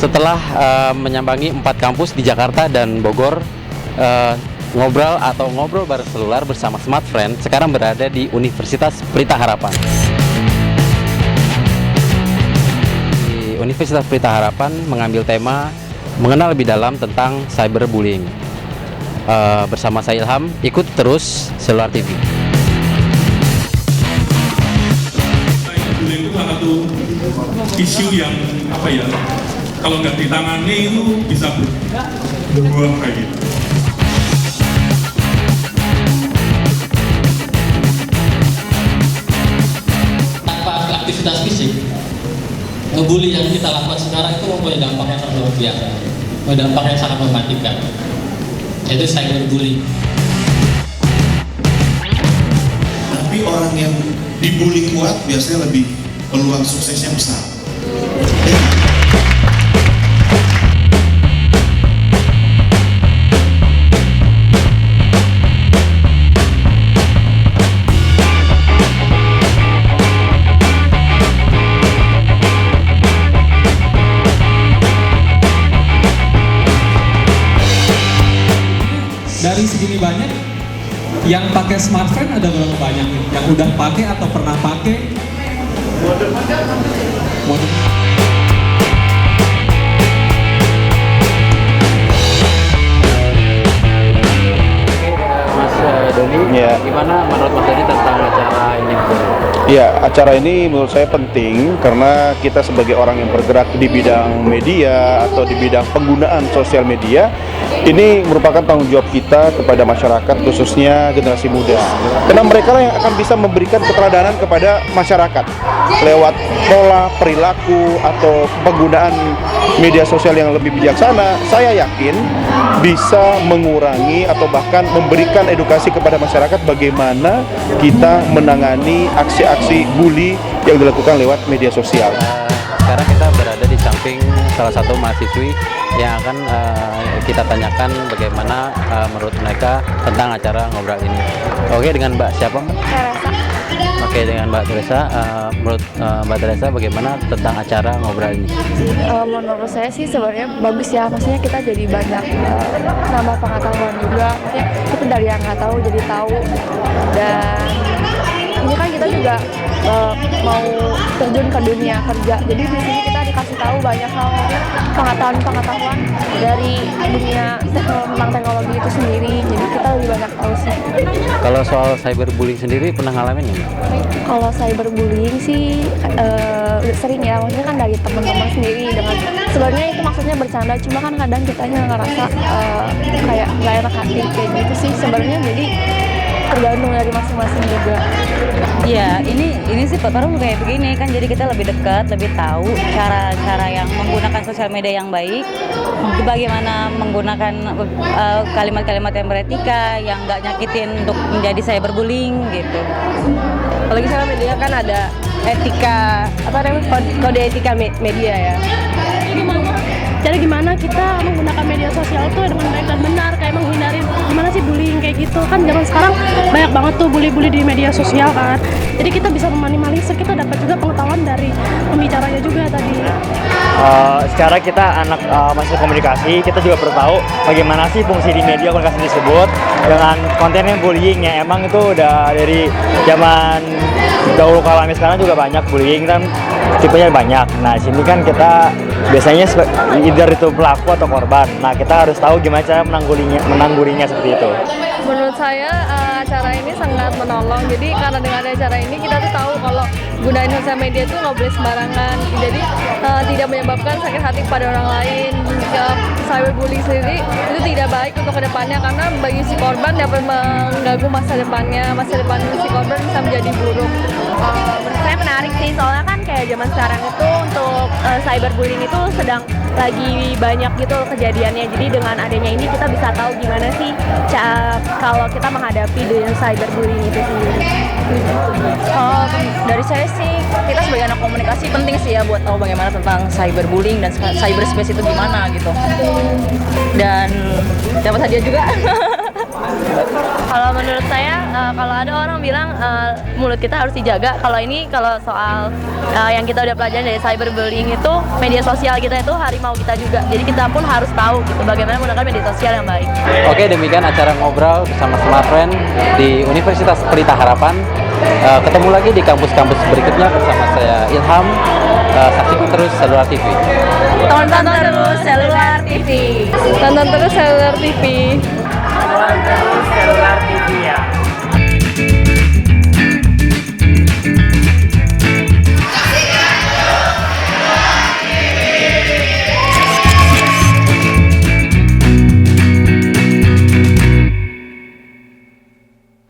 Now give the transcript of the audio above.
Setelah menyambangi 4 kampus di Jakarta dan Bogor, ngobrol bareng selular bersama Smart Friend, sekarang berada di Universitas Pelita Harapan. Di Universitas Pelita Harapan mengambil tema mengenal lebih dalam tentang cyberbullying. Bersama saya Ilham, ikut terus Selular TV. Bullying itu salah satu isu yang kalau nggak ditangani itu bisa beruang kayak gitu. Tanpa aktivitas fisik, ngebully yang kita lakukan sekarang itu mempunyai dampak yang sangat luar biasa, dampak yang sangat mematikan, yaitu cyberbullying. Tapi orang yang dibully kuat biasanya lebih peluang suksesnya besar. Dari segini banyak, yang pakai Smart Friend ada berapa banyak nih? Yang udah pakai atau pernah pakai? Mas Doni, Ya. gimana menurut Mas Doni tentang acara ini? Ya, acara ini menurut saya penting karena kita sebagai orang yang bergerak di bidang media atau di bidang penggunaan sosial media, ini merupakan tanggung jawab kita kepada masyarakat, khususnya generasi muda. Karena mereka lah yang akan bisa memberikan keteladanan kepada masyarakat lewat pola perilaku atau penggunaan media sosial yang lebih bijaksana. Saya yakin bisa mengurangi atau bahkan memberikan edukasi kepada masyarakat bagaimana kita menangani aksi-aksi bully yang dilakukan lewat media sosial. Sekarang kita berada di samping salah satu mahasiswi yang akan kita tanyakan bagaimana menurut mereka tentang acara ngobrol ini. Oke, dengan Mbak siapa, Mbak? Teresa. Oke, dengan Mbak Teresa, menurut Mbak Teresa bagaimana tentang acara ngobrol ini? Menurut saya sih sebenarnya bagus ya, maksudnya kita jadi banyak nambah pengetahuan juga, maksudnya kita dari yang nggak tahu jadi tahu, dan ini kan kita juga mau terjun ke dunia kerja, jadi di sini kita dikasih tahu banyak hal, pengetahuan dari dunia tentang teknologi itu sendiri, jadi kita lebih banyak tahu sih. Kalau soal cyberbullying sendiri pernah ngalamin nggak? Kalau cyberbullying sih udah sering ya, maksudnya kan dari teman-teman sendiri, dengan sebenarnya itu maksudnya bercanda, cuma kan kadang kitanya ngerasa kayak nggak enak hati kayak gitu sih sebenarnya, jadi tergantung dari masing-masing juga. Iya, ini sih baru kayak begini kan, jadi kita lebih dekat, lebih tahu cara-cara yang menggunakan sosial media yang baik, bagaimana menggunakan kalimat-kalimat yang beretika, yang nggak nyakitin untuk menjadi cyberbullying gitu. Apalagi sekarang media kan ada etika, kode etika media ya. Jadi gimana kita menggunakan media sosial tuh dengan baik dan benar, kayak menghindari gimana sih bullying kayak gitu kan. Zaman sekarang banyak banget tuh bully-bully di media sosial kan, jadi kita bisa meminimalisir, kita dapat juga pengetahuan dari pembicaranya juga tadi. Secara kita anak masuk komunikasi, kita juga perlu tahu bagaimana sih fungsi di media komunikasi tersebut dengan kontennya bullying ya. Emang itu udah dari zaman dahulu kala, sekarang juga banyak bullying kan, tipenya banyak. Nah, sini kan kita biasanya either itu pelaku atau korban. Nah, kita harus tahu gimana cara menanggulinya seperti itu. Menurut saya acara ini sangat menolong, jadi karena dengan acara ini kita tuh tahu kalau gunain sosial media tuh nggak boleh sembarangan, jadi tidak menyebabkan sakit hati kepada orang lain. Cyberbullying sendiri itu tidak baik untuk kedepannya, karena bagi si korban dapat mengganggu masa depan si korban bisa menjadi buruk. Menurut saya menarik sih, soalnya kan kayak zaman sekarang itu untuk cyberbullying itu sedang lagi banyak gitu kejadiannya, jadi dengan adanya ini kita bisa tahu gimana sih kalau kita menghadapi dengan cyberbullying itu sendiri. Dari saya sih, kita sebagai anak komunikasi penting sih ya buat tahu bagaimana tentang cyberbullying dan cyberspace itu gimana gitu. Dan dapat hadiah juga. Kalau menurut saya, kalau ada orang bilang mulut kita harus dijaga. Kalau soal yang kita udah pelajari dari cyberbullying itu, media sosial kita itu harimau kita juga. Jadi kita pun harus tahu gitu bagaimana menggunakan media sosial yang baik. Oke, demikian acara ngobrol bersama Smart Friend di Universitas Pelita Harapan. Ketemu lagi di kampus-kampus berikutnya bersama saya Ilham. Saksikan terus Selular TV. Tonton terus Selular TV. Tonton terus Selular TV. Tonton terus Selular TV.